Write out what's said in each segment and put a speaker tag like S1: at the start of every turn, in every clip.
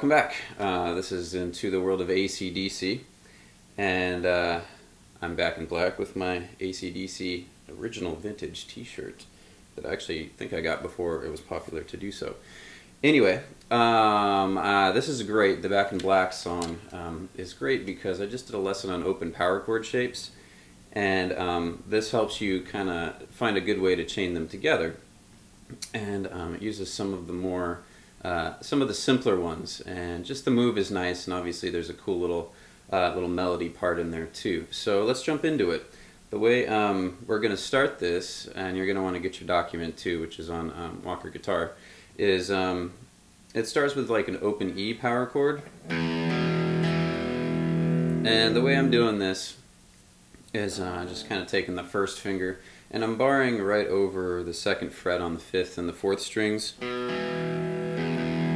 S1: welcome back. This is Into the World of ACDC, and I'm back in black with my ACDC original vintage t-shirt that I actually think I got before it was popular to do so. Anyway, this is great. The Back in Black song is great because I just did a lesson on open power chord shapes, and this helps you kind of find a good way to chain them together. And it uses some of the more some of the simpler ones, and just the move is nice, and obviously there's a cool little melody part in there too. So let's jump into it. The way we're going to start this, and you're going to want to get your document too, which is on Walker Guitar, is it starts with like an open E power chord, and the way I'm doing this is just kind of taking the first finger and I'm barring right over the second fret on the 5th and the 4th strings,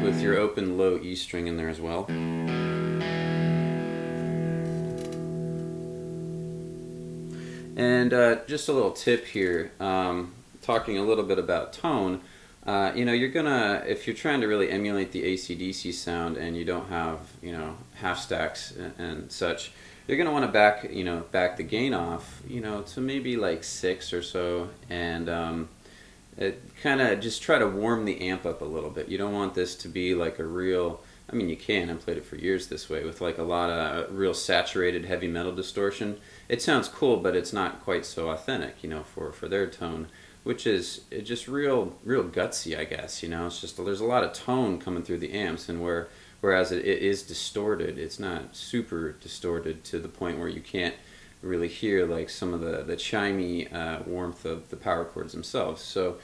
S1: with your open low E string in there as well. And just a little tip here, talking a little bit about tone. You know, you're gonna, if you're trying to really emulate the ACDC sound and you don't have, you know, half stacks and such, you're gonna want to back the gain off, you know, to maybe like 6 or so, and it kind of just try to warm the amp up a little bit. You don't want this to be like a real, I mean, you can, I've played it for years this way, with like a lot of real saturated heavy metal distortion. It sounds cool, but it's not quite so authentic, you know, for their tone, which is just real gutsy, I guess. You know, it's just, there's a lot of tone coming through the amps, and whereas it is distorted, it's not super distorted to the point where you can't really hear like some of the chimey warmth of the power chords themselves. So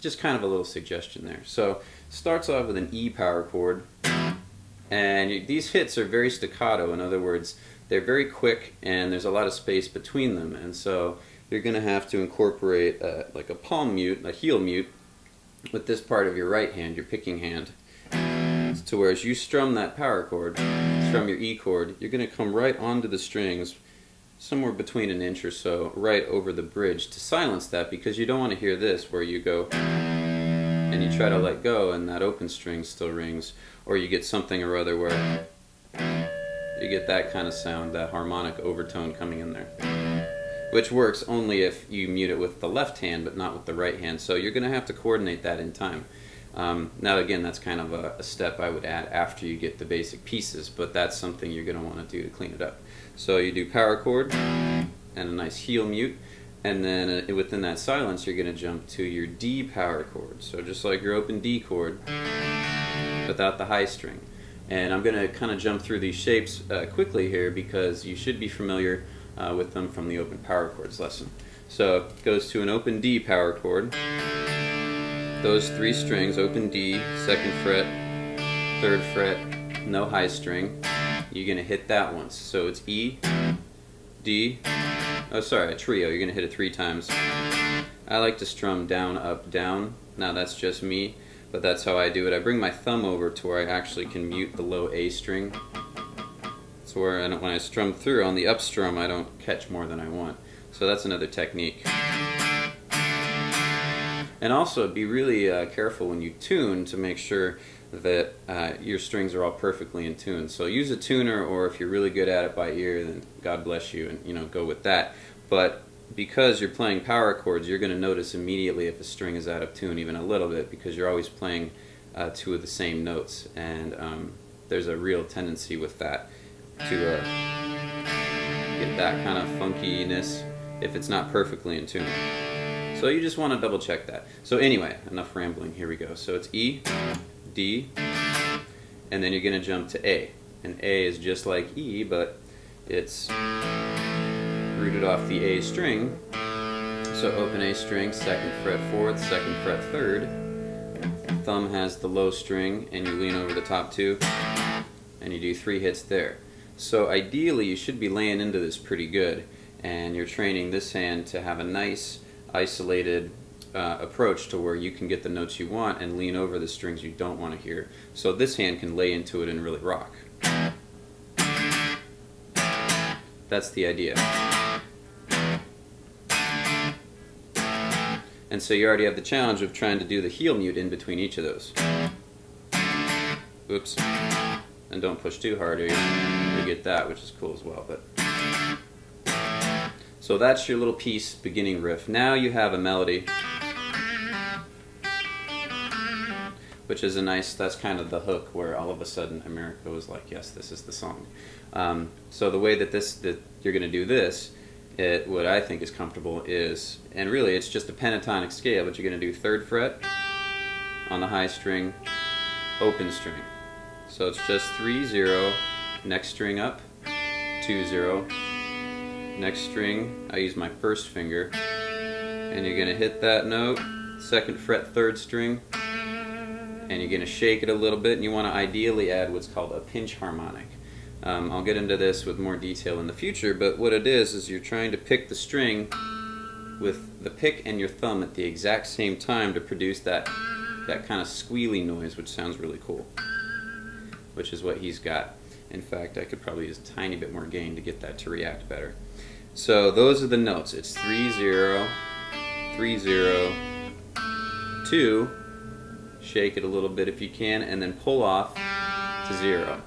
S1: just kind of a little suggestion there. So starts off with an E power chord, and these hits are very staccato. In other words, they're very quick and there's a lot of space between them, and so you're going to have to incorporate like a palm mute, a heel mute, with this part of your right hand, your picking hand, to where as you strum that power chord, strum your E chord, you're going to come right onto the strings, somewhere between an inch or so, right over the bridge, to silence that, because you don't want to hear this where you go and you try to let go and that open string still rings, or you get something or other where you get that kind of sound, that harmonic overtone coming in there, which works only if you mute it with the left hand but not with the right hand. So you're going to have to coordinate that in time. Now again, that's kind of a step I would add after you get the basic pieces, but that's something you're going to want to do to clean it up. So you do power chord and a nice heel mute, and then within that silence you're going to jump to your D power chord. So just like your open D chord without the high string. And I'm going to kind of jump through these shapes quickly here, because you should be familiar with them from the open power chords lesson. So it goes to an open D power chord. Those 3 strings, open D, 2nd fret, 3rd fret, no high string. You're going to hit that once. So it's E, D, oh sorry, a trio. You're going to hit it 3 times. I like to strum down, up, down. Now that's just me, but that's how I do it. I bring my thumb over to where I actually can mute the low A string. So where when I strum through on the up strum, I don't catch more than I want. So that's another technique. And also be really careful when you tune to make sure that your strings are all perfectly in tune. So use a tuner, or if you're really good at it by ear, then God bless you, and you know, go with that. But because you're playing power chords, you're going to notice immediately if a string is out of tune, even a little bit, because you're always playing 2 of the same notes, and there's a real tendency with that to get that kind of funkiness if it's not perfectly in tune. So you just want to double check that. So anyway, enough rambling, here we go. So it's E, D, and then you're going to jump to A. And A is just like E, but it's rooted off the A string. So open A string, 2nd fret 4th, 2nd fret 3rd. Thumb has the low string, and you lean over the top 2, and you do 3 hits there. So ideally you should be laying into this pretty good, and you're training this hand to have a nice isolated approach to where you can get the notes you want and lean over the strings you don't want to hear. So this hand can lay into it and really rock. That's the idea. And so you already have the challenge of trying to do the heel mute in between each of those. Oops. And don't push too hard or you get that, which is cool as well. But so that's your little piece, beginning riff. Now you have a melody, which is a nice, that's kind of the hook where all of a sudden America was like, yes, this is the song. So the way that you're going to do this, what I think is comfortable is, and really it's just a pentatonic scale, but you're going to do 3rd fret on the high string, open string. So it's just 3, 0, next string up, 2, 0, next string, I use my 1st finger, and you're going to hit that note, 2nd fret, 3rd string, and you're going to shake it a little bit, and you want to ideally add what's called a pinch harmonic. I'll get into this with more detail in the future, but what it is you're trying to pick the string with the pick and your thumb at the exact same time to produce that kind of squealy noise, which sounds really cool, which is what he's got. In fact, I could probably use a tiny bit more gain to get that to react better. So those are the notes. It's 3, 0, 3, 0, 2, shake it a little bit if you can, and then pull off to 0.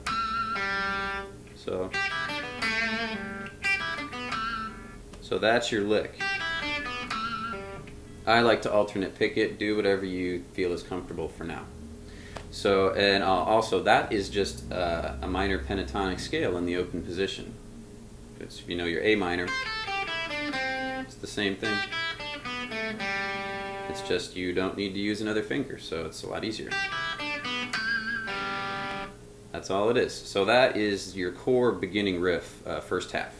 S1: So that's your lick. I like to alternate pick it, do whatever you feel is comfortable for now. So, and also that is just a minor pentatonic scale in the open position. Because if you know your A minor, it's the same thing. It's just you don't need to use another finger, so it's a lot easier. That's all it is. So that is your core beginning riff, first half.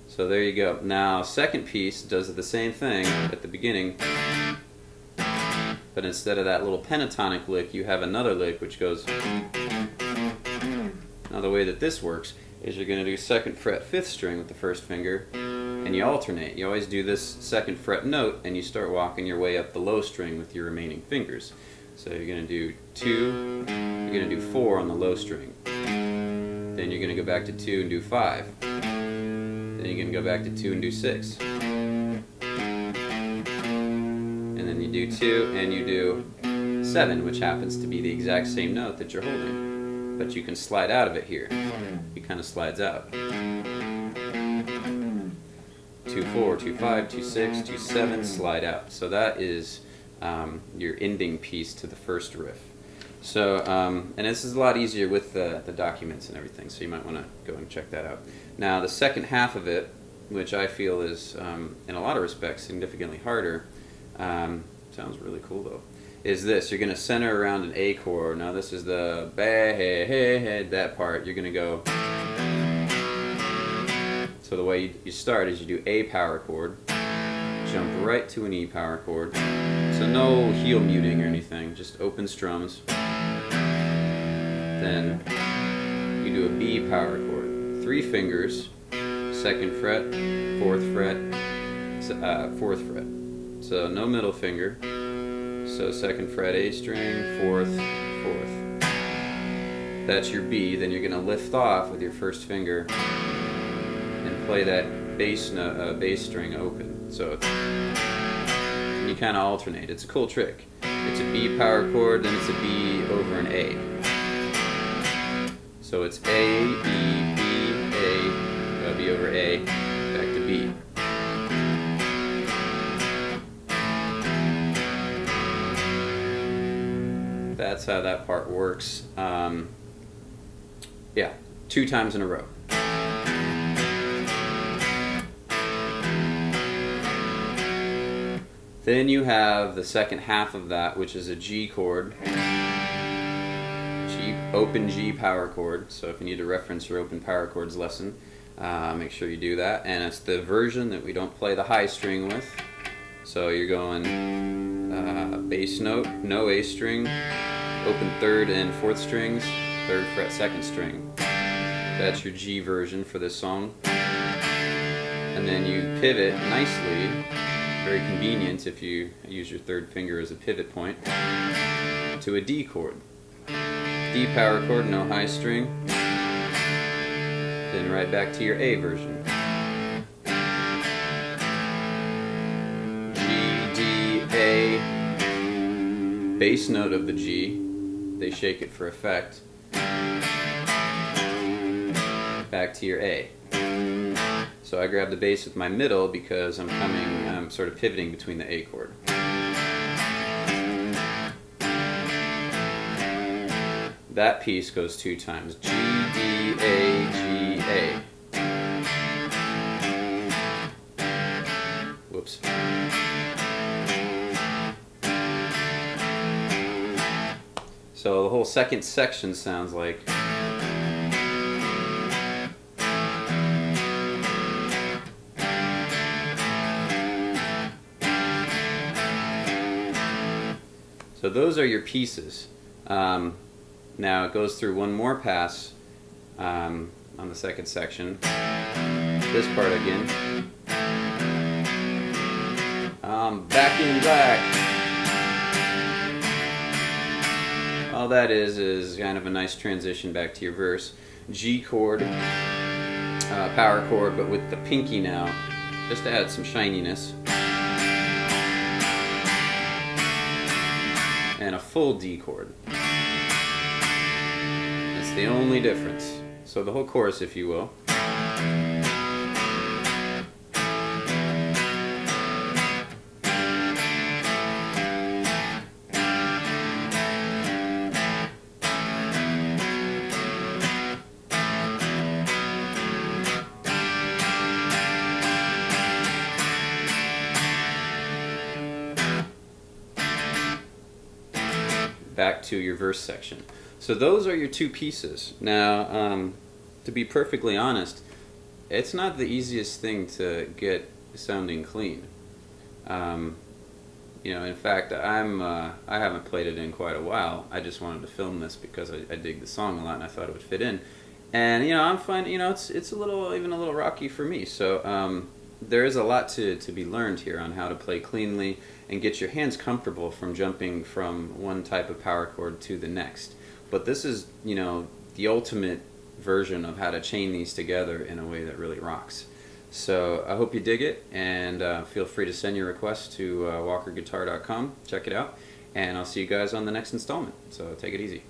S1: So there you go. Now, second piece does the same thing at the beginning, but instead of that little pentatonic lick, you have another lick which goes. Now the way that this works is you're going to do 2nd fret, 5th string with the 1st finger, and you alternate. You always do this 2nd fret note, and you start walking your way up the low string with your remaining fingers. So you're going to do 2, you're going to do 4 on the low string. Then you're going to go back to 2 and do 5. Then you're going to go back to 2 and do 6. And then you do 2 and you do 7, which happens to be the exact same note that you're holding. But you can slide out of it here. It kind of slides out. 2, 4, 2, 5, 2, 6, 2, 7, slide out. So that is your ending piece to the first riff. So, and this is a lot easier with the documents and everything, so you might want to go and check that out. Now, the second half of it, which I feel is, in a lot of respects, significantly harder, sounds really cool though, is this. You're going to center around an A chord. Now this is the that part. You're going to go. So the way you start is you do A power chord, jump right to an E power chord. So no heel muting or anything, just open strums. Then you do a B power chord. 3 fingers, 2nd fret, 4th fret, 4th fret. So no middle finger. So 2nd fret A string, 4th, 4th. That's your B. Then you're going to lift off with your 1st finger and play that bass string open. So it's, you kind of alternate. It's a cool trick. It's a B power chord, then it's a B over an A. So it's A, B, B, A, B over A, back to B. That's how that part works. Yeah, 2 times in a row. Then you have the second half of that, which is a G chord. Open G power chord. So if you need to reference your open power chords lesson, make sure you do that. And it's the version that we don't play the high string with. So you're going bass note, no A string, open 3rd and 4th strings, 3rd fret, 2nd string. That's your G version for this song. And then you pivot nicely, very convenient if you use your 3rd finger as a pivot point, to a D chord. D power chord, no high string. Then right back to your A version. G, D, A, bass note of the G, they shake it for effect, back to your A. So I grab the bass with my middle because I'm sort of pivoting between the A chord. That piece goes 2 times. G, D, A, G, A. Whoops. So the whole second section sounds like. So those are your pieces. Now it goes through one more pass on the second section. This part again. Back in black. All that is kind of a nice transition back to your verse. G chord, power chord, but with the pinky now, just to add some shininess. And a full D chord. That's the only difference. So the whole chorus, if you will. Back to your verse section. So those are your 2 pieces. Now, to be perfectly honest, it's not the easiest thing to get sounding clean. You know, in fact, I haven't played it in quite a while. I just wanted to film this because I dig the song a lot and I thought it would fit in. And you know, I'm finding, you know, it's even a little rocky for me. So there is a lot to be learned here on how to play cleanly and get your hands comfortable from jumping from one type of power chord to the next. But this is, you know, the ultimate version of how to chain these together in a way that really rocks. So I hope you dig it, and feel free to send your requests to walkerguitar.com. Check it out, and I'll see you guys on the next installment. So take it easy.